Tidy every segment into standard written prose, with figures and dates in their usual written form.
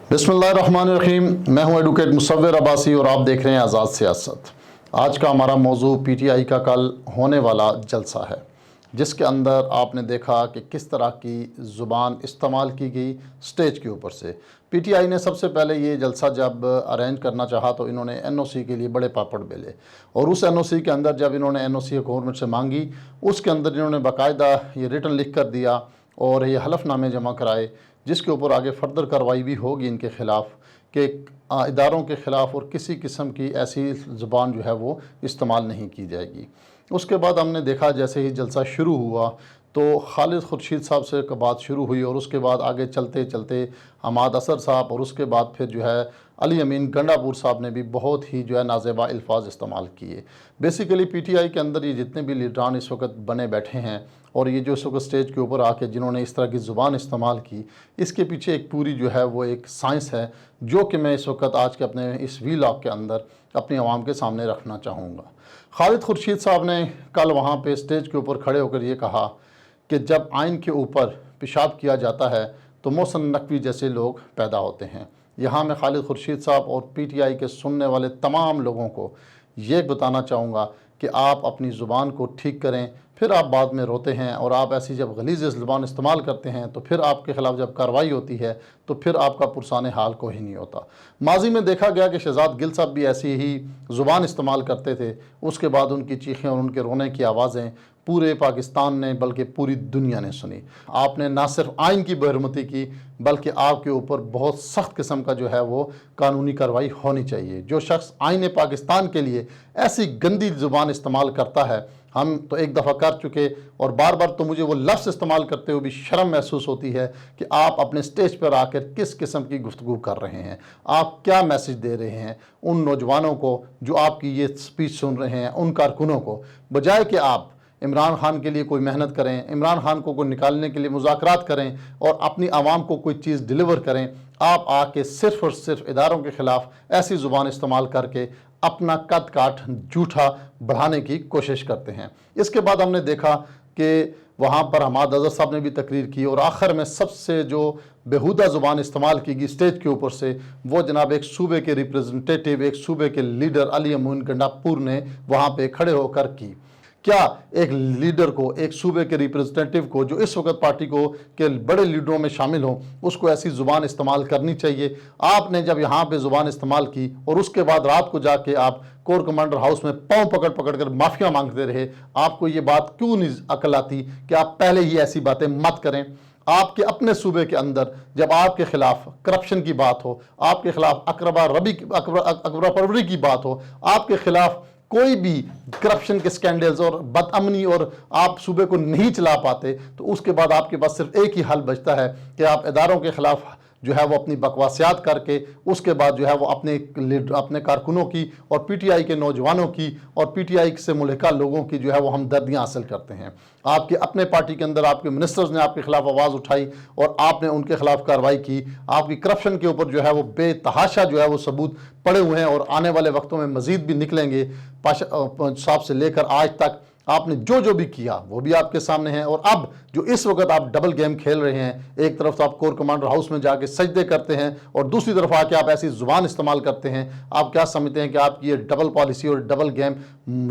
बिस्मिल्लाहिर्रहमानिर्रहीम। मैं हूं एडवोकेट मुसव्विर अब्बासी और आप देख रहे हैं आज़ाद सियासत। आज का हमारा मौजू पीटीआई का कल होने वाला जलसा है, जिसके अंदर आपने देखा कि किस तरह की ज़ुबान इस्तेमाल की गई स्टेज के ऊपर से। पीटीआई ने सबसे पहले ये जलसा जब अरेंज करना चाहा तो इन्होंने एनओसी के लिए बड़े पापड़ बेले, और उस एनओसी के अंदर जब इन्होंने एनओसी गवर्नमेंट से मांगी, उसके अंदर इन्होंने बाकायदा ये रिटन लिख कर दिया और ये हलफनामे जमा कराए, जिसके ऊपर आगे फर्दर कार्रवाई भी होगी इनके ख़िलाफ़ कि इदारों के ख़िलाफ़ और किसी किस्म की ऐसी ज़ुबान जो है वो इस्तेमाल नहीं की जाएगी। उसके बाद हमने देखा जैसे ही जलसा शुरू हुआ तो खालिद खुर्शीद साहब से बात शुरू हुई, और उसके बाद आगे चलते चलते हमाद असर साहब, और उसके बाद फिर जो है अली अमीन गंडापुर साहब ने भी बहुत ही जो है नाज़ेबा अल्फाज इस्तेमाल किए। बेसिकली पीटीआई के अंदर ये जितने भी लीडरान इस वक्त बने बैठे हैं और ये जो इस वक्त स्टेज के ऊपर आके जिन्होंने इस तरह की ज़ुबान इस्तेमाल की, इसके पीछे एक पूरी जो है वो एक साइंस है, जो कि मैं इस वक्त आज के अपने इस वीलॉग के अंदर अपनी आवाम के सामने रखना चाहूँगा। खालिद खुर्शीद साहब ने कल वहाँ पे स्टेज के ऊपर खड़े होकर ये कहा कि जब आइन के ऊपर पेशाब किया जाता है तो मोहसिन नकवी जैसे लोग पैदा होते हैं। यहाँ मैं खालिद खुर्शीद साहब और पीटीआई के सुनने वाले तमाम लोगों को ये बताना चाहूँगा कि आप अपनी ज़ुबान को ठीक करें, फिर आप बाद में रोते हैं, और आप ऐसी जब गलीज़ ज़ुबान इस्तेमाल करते हैं तो फिर आपके ख़िलाफ़ जब कार्रवाई होती है तो फिर आपका पुरसाने हाल को ही नहीं होता। माजी में देखा गया कि शहजाद गिल साहब भी ऐसी ही ज़ुबान इस्तेमाल करते थे, उसके बाद उनकी चीखें और उनके रोने की आवाज़ें पूरे पाकिस्तान ने बल्कि पूरी दुनिया ने सुनी। आपने ना सिर्फ आइन की बेहरमती की बल्कि आपके ऊपर बहुत सख्त किस्म का जो है वो कानूनी कार्रवाई होनी चाहिए। जो शख्स आइन पाकिस्तान के लिए ऐसी गंदी ज़ुबान इस्तेमाल करता है, हम तो एक दफ़ा कर चुके और बार बार तो मुझे वो लफ्ज़ इस्तेमाल करते हुए भी शर्म महसूस होती है कि आप अपने स्टेज पर आकर किस किस्म की गुफ्तगू कर रहे हैं, आप क्या मैसेज दे रहे हैं उन नौजवानों को जो आपकी ये स्पीच सुन रहे हैं, उन कारकुनों को। बजाय कि आप इमरान खान के लिए कोई मेहनत करें, इमरान खान को कोई निकालने के लिए मुज़ाकरात करें और अपनी आवाम को कोई चीज़ डिलीवर करें, आप आके सिर्फ़ और सिर्फ इदारों के ख़िलाफ़ ऐसी ज़ुबान इस्तेमाल करके अपना कद काठ झूठा बढ़ाने की कोशिश करते हैं। इसके बाद हमने देखा कि वहाँ पर हमाद अज़हर साहब ने भी तकरीर की, और आखिर में सबसे जो बेहुदा ज़ुबान इस्तेमाल की गई स्टेज के ऊपर से, वो जनाब एक सूबे के रिप्रेजेंटेटिव, एक सूबे के लीडर अली अमीन गंडापुर ने वहाँ पे खड़े होकर की। क्या एक लीडर को, एक सूबे के रिप्रेजेंटेटिव को जो इस वक्त पार्टी को के बड़े लीडरों में शामिल हो, उसको ऐसी ज़ुबान इस्तेमाल करनी चाहिए? आपने जब यहाँ पे ज़ुबान इस्तेमाल की और उसके बाद रात को जाके आप कोर कमांडर हाउस में पाँव पकड़ पकड़ कर माफ़िया मांगते रहे, आपको ये बात क्यों नहीं अकल आती कि आप पहले ही ऐसी बातें मत करें? आपके अपने सूबे के अंदर जब आपके ख़िलाफ़ करप्शन की बात हो, आपके ख़िलाफ़ अकबरा परवरी की बात हो, आपके ख़िलाफ़ कोई भी करप्शन के स्कैंडल्स और बदअमनी, और आप सूबे को नहीं चला पाते, तो उसके बाद आपके पास सिर्फ एक ही हल बचता है कि आप इदारों के ख़िलाफ़ जो है वो अपनी बकवासियात करके उसके बाद जो है वो अपने कारकुनों की और पीटीआई के नौजवानों की और पीटीआई से मुल्हिका लोगों की जो है वो हमदर्दियाँ हासिल करते हैं। आपके अपने पार्टी के अंदर आपके मिनिस्टर्स ने आपके खिलाफ आवाज़ उठाई और आपने उनके खिलाफ कार्रवाई की। आपकी करप्शन के ऊपर जो है वो बेतहाशा जो है वो सबूत पड़े हुए हैं, और आने वाले वक्तों में मज़ीद भी निकलेंगे। पाशा साहब से लेकर आज तक आपने जो भी किया वो भी आपके सामने है। और अब जो इस वक्त आप डबल गेम खेल रहे हैं, एक तरफ तो आप कोर कमांडर हाउस में जाके सजदे करते हैं और दूसरी तरफ आके आप ऐसी ज़ुबान इस्तेमाल करते हैं। आप क्या समझते हैं कि आपकी ये डबल पॉलिसी और डबल गेम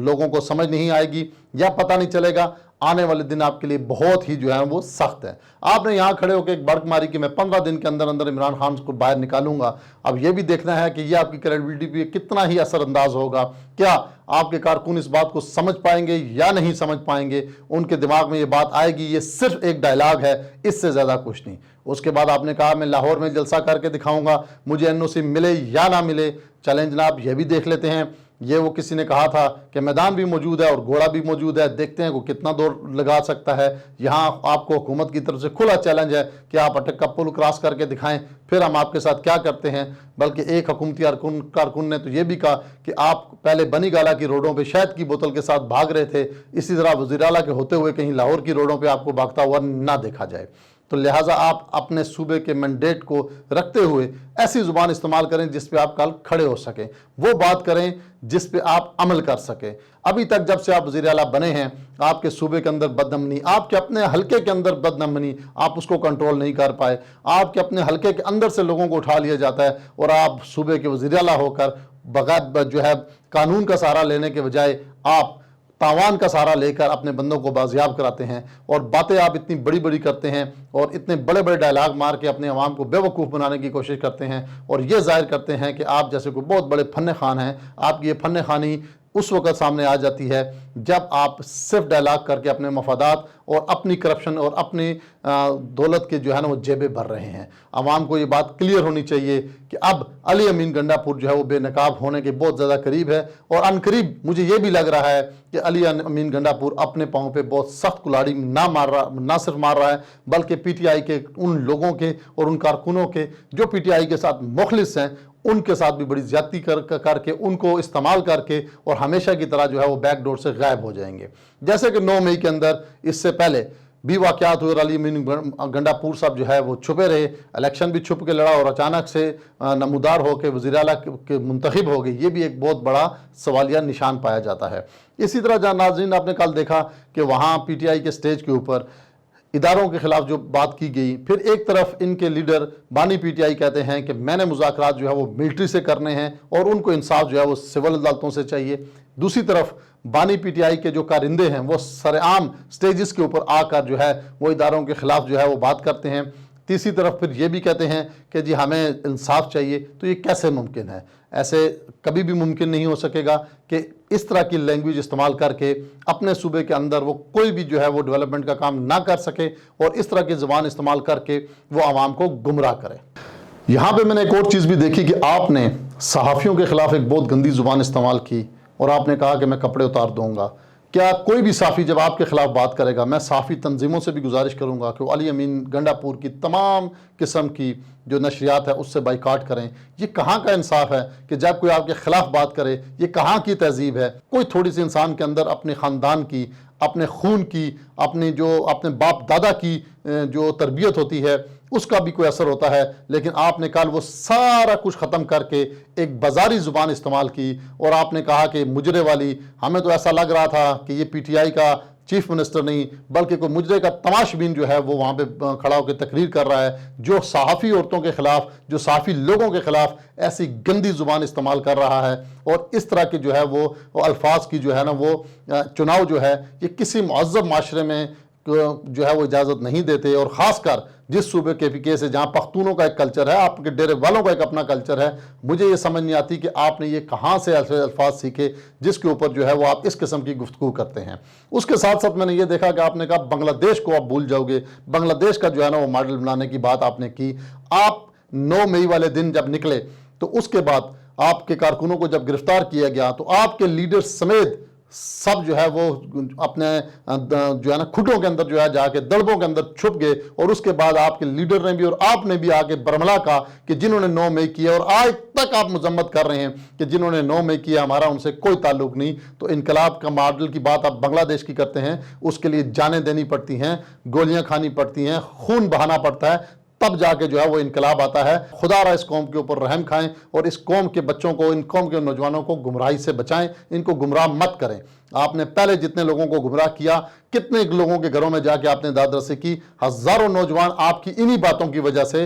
लोगों को समझ नहीं आएगी, या पता नहीं चलेगा? आने वाले दिन आपके लिए बहुत ही जो है वो सख्त है। आपने यहाँ खड़े होकर एक बर्क मारी कि मैं 15 दिन के अंदर अंदर इमरान खान को बाहर निकालूंगा। अब ये भी देखना है कि ये आपकी क्रेडिबिलिटी पे कितना ही असरअंदाज होगा। क्या आपके कारकुन इस बात को समझ पाएंगे या नहीं समझ पाएंगे? उनके दिमाग में ये बात आएगी, ये सिर्फ एक डायलॉग है, इससे ज़्यादा कुछ नहीं। उसके बाद आपने कहा मैं लाहौर में जलसा करके दिखाऊंगा, मुझे एनओसी मिले या ना मिले। चैलेंज जनाब ये भी देख लेते हैं। ये वो किसी ने कहा था कि मैदान भी मौजूद है और घोड़ा भी मौजूद है, देखते हैं वो कितना दौर लगा सकता है। यहाँ आपको हुकूमत की तरफ से खुला चैलेंज है कि आप अटक का पुल क्रॉस करके दिखाएं, फिर हम आपके साथ क्या करते हैं। बल्कि एक हुकूमती कारकुन ने तो ये भी कहा कि आप पहले बनी गाला की रोडों पे शहद की बोतल के साथ भाग रहे थे, इसी तरह वज़ीर आला के होते हुए कहीं लाहौर की रोडों पे आपको भागता हुआ ना देखा जाए। تو لہٰذا آپ اپنے صوبے کے مینڈیٹ کو رکھتے ہوئے ایسی زبان استعمال کریں جس پہ آپ کل کھڑے ہو سکیں، وہ بات کریں جس پہ آپ عمل کر سکیں۔ ابھی تک جب سے آپ وزیر اعلیٰ بنے ہیں، آپ کے صوبے کے اندر بدنمنی، آپ کے اپنے حلقے کے اندر بدنمنی، آپ اس کو کنٹرول نہیں کر پائے، آپ کے اپنے حلقے کے اندر سے لوگوں کو اٹھا لیا جاتا ہے اور آپ صوبے کے وزیر اعلیٰ ہو کر بغیر جو ہے قانون کا سہارا لینے کے بجائے آپ تاوان کا سہارا لے کر اپنے بندوں کو بازیاب کراتے ہیں، اور باتیں آپ اتنی بڑی بڑی کرتے ہیں اور اتنے بڑے بڑے ڈائلاگ مار کے اپنے عوام کو بے وقوف بنانے کی کوشش کرتے ہیں، اور یہ ظاہر کرتے ہیں کہ آپ جیسے کوئی بہت بڑے فن خوان ہیں۔ آپ کی یہ فن خوانی اس وقت سامنے آ جاتی ہے جب آپ صرف ڈائلاگ کر کے اپنے مفادات اور اپنی کرپشن اور اپنی دولت کے جو ہے نا وہ جیبیں بھر رہے ہیں۔ عوام کو یہ بات کلیئر ہونی چاہیے کہ اب علی امین گنڈا پور جو ہے وہ بے نقاب ہونے کے بہت زیادہ قریب ہے، اور ان قریب مجھے یہ بھی لگ رہا ہے کہ علی امین گنڈا پور اپنے پاؤں پہ بہت سخت کلاڑی نہ صرف مار رہا ہے بلکہ پی ٹی آئی کے ان لوگوں کے اور ان کارکنوں کے جو پی ٹی آئی کے ساتھ مخلص ہیں، ان کے ساتھ بھی بڑی زیادتی کر کے ان کو استعمال کر کے اور ہمیشہ کی طرح جو ہے وہ بیک ڈور سے غائب ہو جائیں گے۔ جیسے کہ 9 مئی کے اندر اس سے پہلے بھی واقعات ہوئے اور علی امین گنڈا پور صاحب جو ہے وہ چھپے رہے، الیکشن بھی چھپ کے لڑا اور اچانک سے نمودار ہو کے وزیر اعلیٰ کے منتخب ہو گئی۔ یہ بھی ایک بہت بڑا سوالیہ نشان پایا جاتا ہے۔ اسی طرح جہاں ناظرین آپ نے کل دیکھا کہ وہاں پی ٹی آئی کے سٹیج کے اوپر اداروں کے خلاف جو بات کی گئی، پھر ایک طرف ان کے لیڈر بانی پی ٹی آئی کہتے ہیں کہ میں نے مذاکرات جو ہے وہ ملٹری سے کرنے ہیں اور ان کو انصاف جو ہے وہ سول عدالتوں سے چاہیے۔ دوسری طرف بانی پی ٹی آئی کے جو کارندے ہیں وہ سرعام سٹیجز کے اوپر آ کر جو ہے وہ اداروں کے خلاف جو ہے وہ بات کرتے ہیں۔ تیسری طرف پھر یہ بھی کہتے ہیں کہ جی ہمیں انصاف چاہیے۔ تو یہ کیسے ممکن ہے؟ ایسے کبھی بھی ممکن نہیں ہو سکے گا کہ اس طرح کی لینگویج استعمال کر کے اپنے صوبے کے اندر وہ کوئی بھی جو ہے وہ ڈیولپمنٹ کا کام نہ کر سکے اور اس طرح کی زبان استعمال کر کے وہ عوام کو گمراہ کرے۔ یہاں پہ میں نے ایک اور چیز بھی دیکھی کہ آپ نے صحافیوں کے خلاف ایک بہت گندی زبان استعمال کی اور آپ نے کہا کہ میں کپڑے اتار دوں گا۔ کیا کوئی بھی صحافی جب آپ کے خلاف بات کرے گا، میں صحافی تنظیموں سے بھی گزارش کروں گا کہ وہ علی امین گنڈا پور کی تمام قسم کی جو نشریات ہے اس سے بائیکاٹ کریں۔ یہ کہاں کا انصاف ہے کہ جب کوئی آپ کے خلاف بات کرے؟ یہ کہاں کی تہذیب ہے؟ کوئی تھوڑی سی انسان کے اندر اپنے خاندان کی، اپنے خون کی، اپنے باپ دادا کی جو تربیت ہوتی ہے اس کا بھی کوئی اثر ہوتا ہے، لیکن آپ نے کل وہ سارا کچھ ختم کر کے ایک بازاری زبان استعمال کی اور آپ نے کہا کہ مجرے والی۔ ہمیں تو ایسا لگ رہا تھا کہ یہ پی ٹی آئی کا چیف منسٹر نہیں بلکہ کوئی مجرے کا تماش بین جو ہے وہ وہاں پہ کھڑا ہو کے تقریر کر رہا ہے، جو صحافی عورتوں کے خلاف، جو صحافی لوگوں کے خلاف ایسی گندی زبان استعمال کر رہا ہے، اور اس طرح کے جو ہے وہ الفاظ کی جو ہے نا وہ چناؤ جو ہے یہ کسی مہذب معاشرے میں جو ہے وہ اجازت نہیں دیتے، اور خاص کر جس صوبے کے پی کے سے جہاں پختونوں کا ایک کلچر ہے، آپ کے ڈیرے والوں کا ایک اپنا کلچر ہے۔ مجھے یہ سمجھ نہیں آتی کہ آپ نے یہ کہاں سے الفاظ سیکھے جس کے اوپر جو ہے وہ آپ اس قسم کی گفتگو کرتے ہیں۔ اس کے ساتھ ساتھ میں نے یہ دیکھا کہ آپ نے کہا بنگلہ دیش کو آپ بھول جاؤ گے، بنگلہ دیش کا جو ہے نا وہ ماڈل بنانے کی بات آپ نے کی۔ آپ 9 مئی والے دن جب نکلے تو اس کے بعد آپ کے کارکنوں کو جب گرفتار کیا گیا تو آپ کے لیڈر سمیت سب جو ہے وہ اپنے جو ہے نا کھٹوں کے اندر جو ہے جا کے دڑبوں کے اندر چھپ گئے، اور اس کے بعد آپ کے لیڈر نے بھی اور آپ نے بھی آ کے برملا کہا کہ جنہوں نے 9 مئی کیا، اور آج تک آپ مذمت کر رہے ہیں کہ جنہوں نے 9 مئی کیا ہمارا ان سے کوئی تعلق نہیں۔ تو انقلاب کا ماڈل کی بات آپ بنگلہ دیش کی کرتے ہیں، اس کے لیے جانیں دینی پڑتی ہیں، گولیاں کھانی پڑتی ہیں، خون بہانا پڑتا ہے، تب جا کے جو ہے وہ انقلاب آتا ہے۔ خدا را اس قوم کے اوپر رحم کھائیں اور اس قوم کے بچوں کو، ان قوم کے نوجوانوں کو گمراہی سے بچائیں، ان کو گمراہ مت کریں۔ آپ نے پہلے جتنے لوگوں کو گمراہ کیا، کتنے لوگوں کے گھروں میں جا کے آپ نے داد رسی کی، ہزاروں نوجوان آپ کی انہی باتوں کی وجہ سے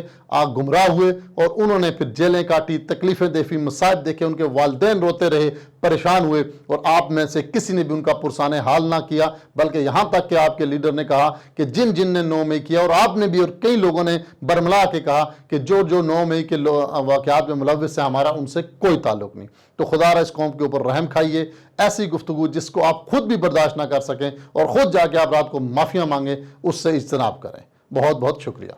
گمراہ ہوئے اور انہوں نے پھر جیلیں کاٹی، تکلیفیں دیکھی، مصائب دیکھے، ان کے والدین روتے رہے، پریشان ہوئے، اور آپ میں سے کسی نے بھی ان کا پرسان حال نہ کیا، بلکہ یہاں تک کہ آپ کے لیڈر نے کہا کہ جن نے 9 مئی کیا، اور آپ نے بھی اور کئی لوگوں نے برملا کے کہا کہ جو 9 مئی کے واقعات میں ملوث ہیں ہمارا ان سے کوئی تعلق نہیں۔ تو خدا را اس قوم کے اوپر رحم کھائیے۔ ایسی گفتگو جس کو آپ خود بھی برداشت نہ کر سکیں اور خود جا کے آپ رات کو معافیاں مانگیں، اس سے اجتناب کریں۔ بہت بہت شکریہ۔